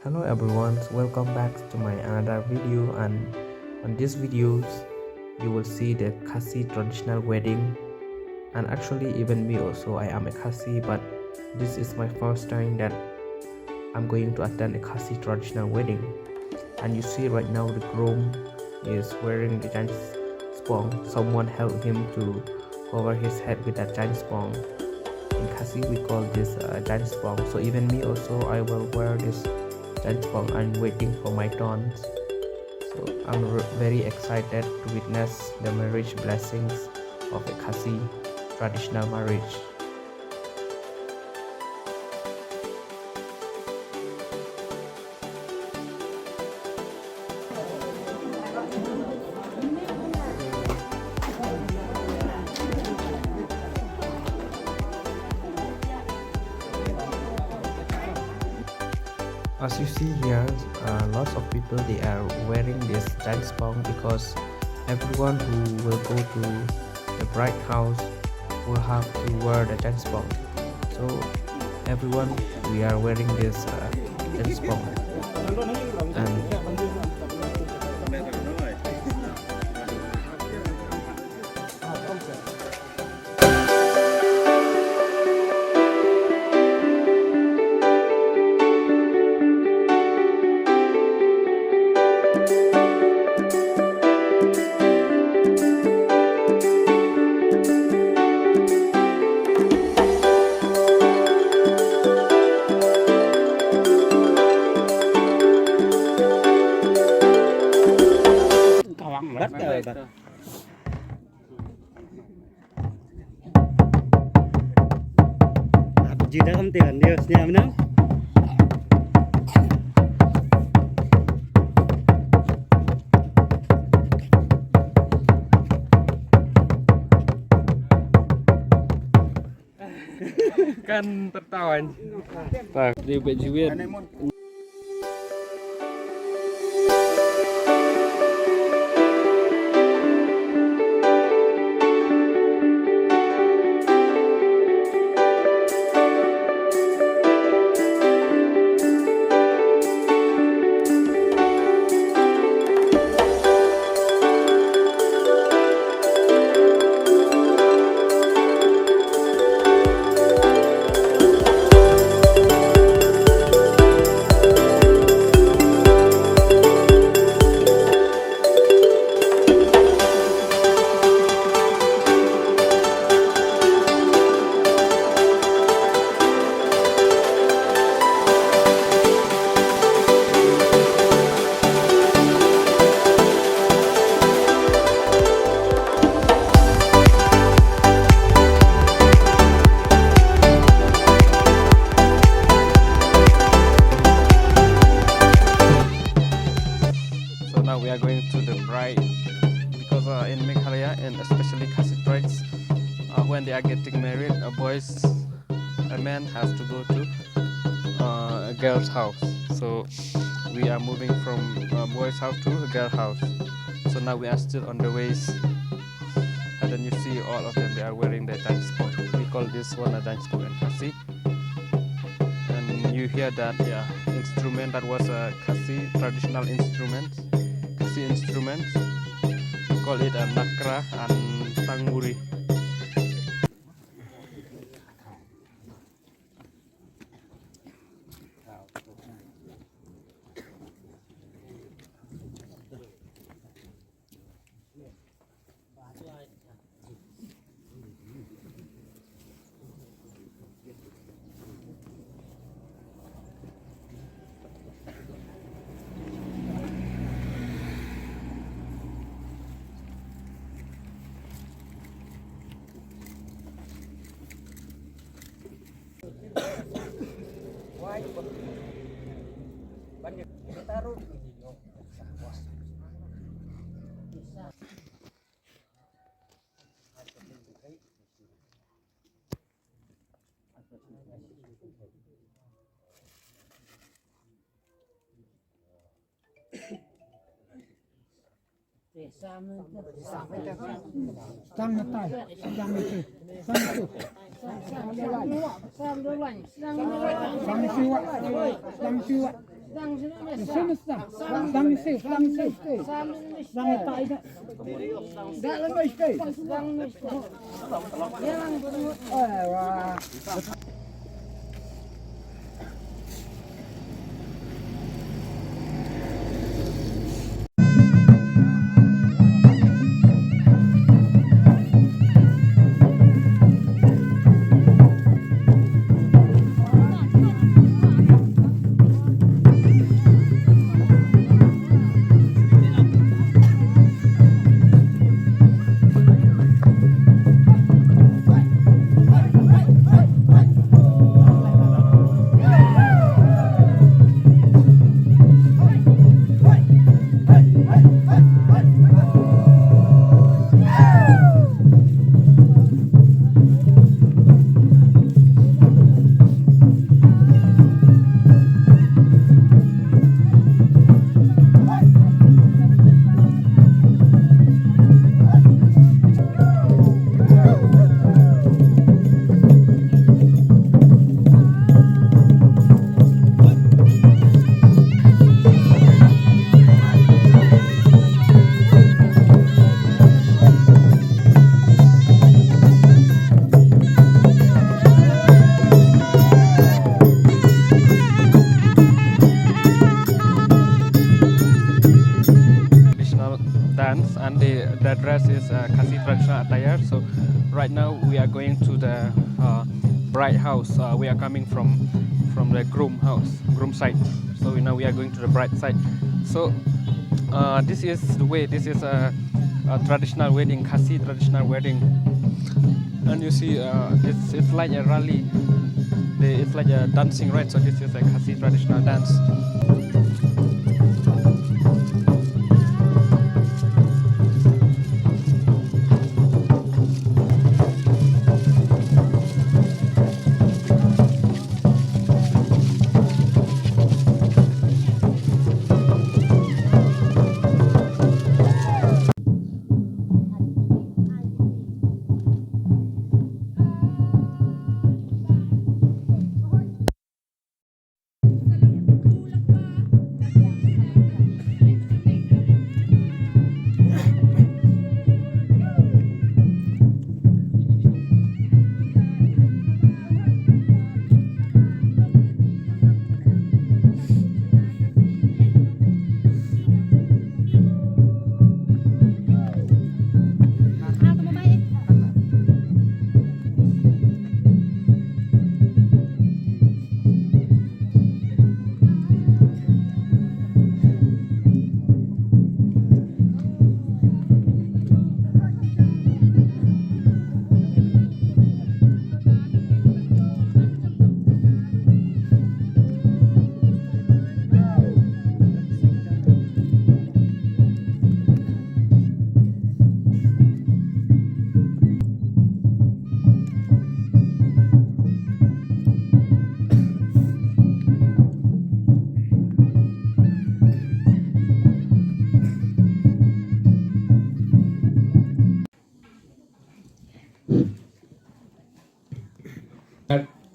Hello everyone, welcome back to my another video, and on this videos you will see the KHASI traditional wedding. And actually even me also, I am a KHASI, but this is my first time that I'm going to attend a KHASI traditional wedding. And you see right now the groom is wearing the giant spong. Someone helped him to cover his head with that giant spong. In KHASI we call this giant spong. So even me also, I will wear this giant spong. I'm waiting for my turn. So I'm very excited to witness the marriage blessings of a KHASI traditional marriage. As you see here, lots of people, they are wearing this giant spong because everyone who will go to the bride house will have to wear the giant spong. So everyone, we are wearing this giant spong. And Bắt đời bật. Chỉ đã không tiền điều xem nữa. Kan tertawan. Tak, dia berjuit. Now we are going to the bride because in Meghalaya and especially KHASI tribes, when they are getting married, a man has to go to a girl's house. So we are moving from a boy's house to a girl's house. So now we are still on the ways, and then you see all of them, they are wearing the dance spong. We call this one a dance spong in KHASI. And you hear that instrument, that was a KHASI traditional instrument. Instruments, we call it a nakra and tanguri. traditional dance, and the dress is KHASI traditional attire. So right now we are going to the bride house. We are coming from the groom house, groom side. So now we are going to the bride side. So this is the way. This is a traditional wedding, KHASI traditional wedding, and you see it's like a rally. It's like a dancing, right? So this is a KHASI traditional dance.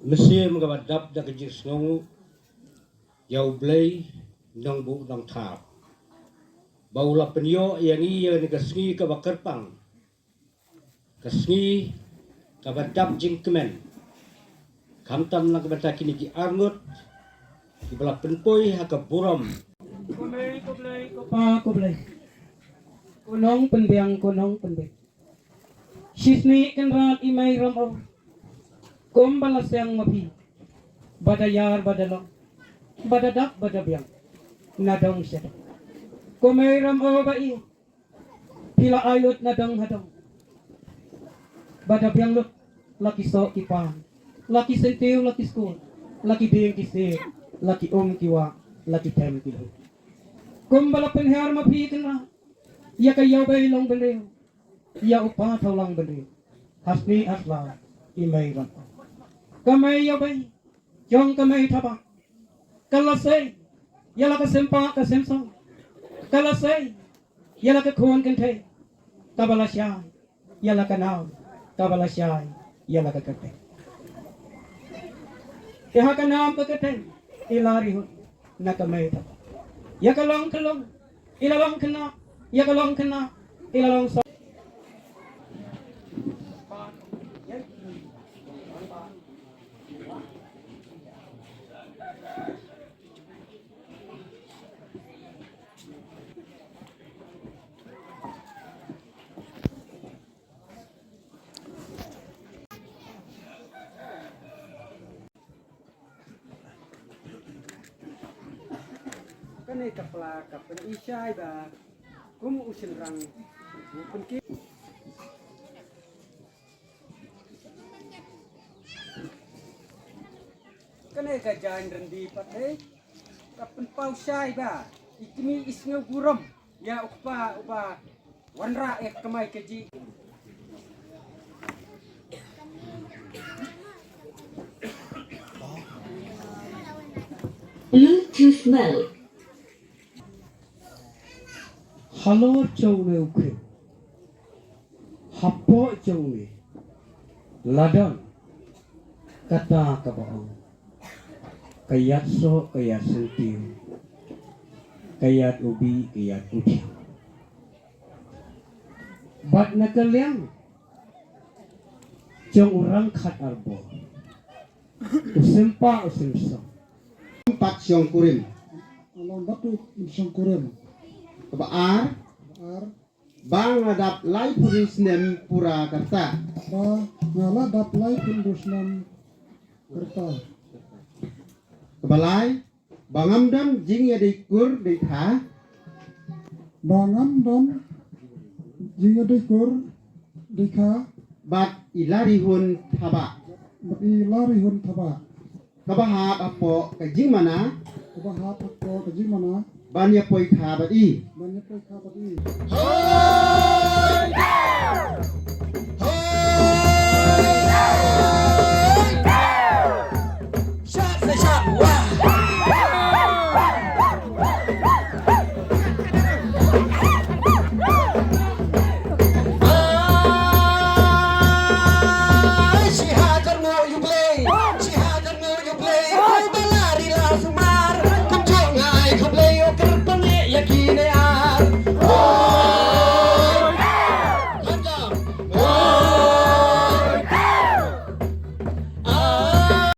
Mesia mengabadap dak kejis ngongu yau blay nang bu nang thap baula penyo yang iya ni kasngi ka bakarpang kasngi ka badap jingkemen kamtam nang bata kini ki arngot ki bala penpoi ha ka buram koblay konong penbiang sisni kan rat imai ram Kom balas yang mapi, badayar badalong, badadak badabiang, nadong siya. Kumayram o bai, pila ayot nadong hadong. Badabiang lut, laki so kipan, laki sentiw, laki school, laki ding kisi, laki kiwa, laki tem kilo. Kom balapan har mapi kena, ya kayaw bai long beliw, ya upa taulang beliw, hasni asla, imay ram. Kamay yabay, jong kamay tabak. Kalasay, yala ka sempa ka semso. Kalasay, yala ka kuwan kante. Kabalasya, yala ka naw. Kabalasya, yala ka kate. Iha ka naam ka kate, ilarihun. nakameta yakalong kalong ilalong kana yakalong kana ilalong sa Kan kapla kapan isya ba kum usin rang bukan ki kan gajain rendi pathe kapan pau syai ba ikimi isnga guram ya upa wanra kamai keji Bluetooth mode. Halo chowne ukhe hapo chowne ladon kata kabaong kayat so kayat sentiu kayat ubi kayat udiang bat nakaliang chong urang khat arbo usimpa usimsa empat siong kurim Along batu isang kurim kebaar ar bang adap lai puris nem pura karta ba ngala daplay pundus nam kerta kebalai bangam dam jing ya dikur di tha bangam dan jinga dikur dikha bat ilarihun thaba mati larihun thaba kabahap apo kajing mana kabahat ko kaji mana banya poi tha bat i banyak khabati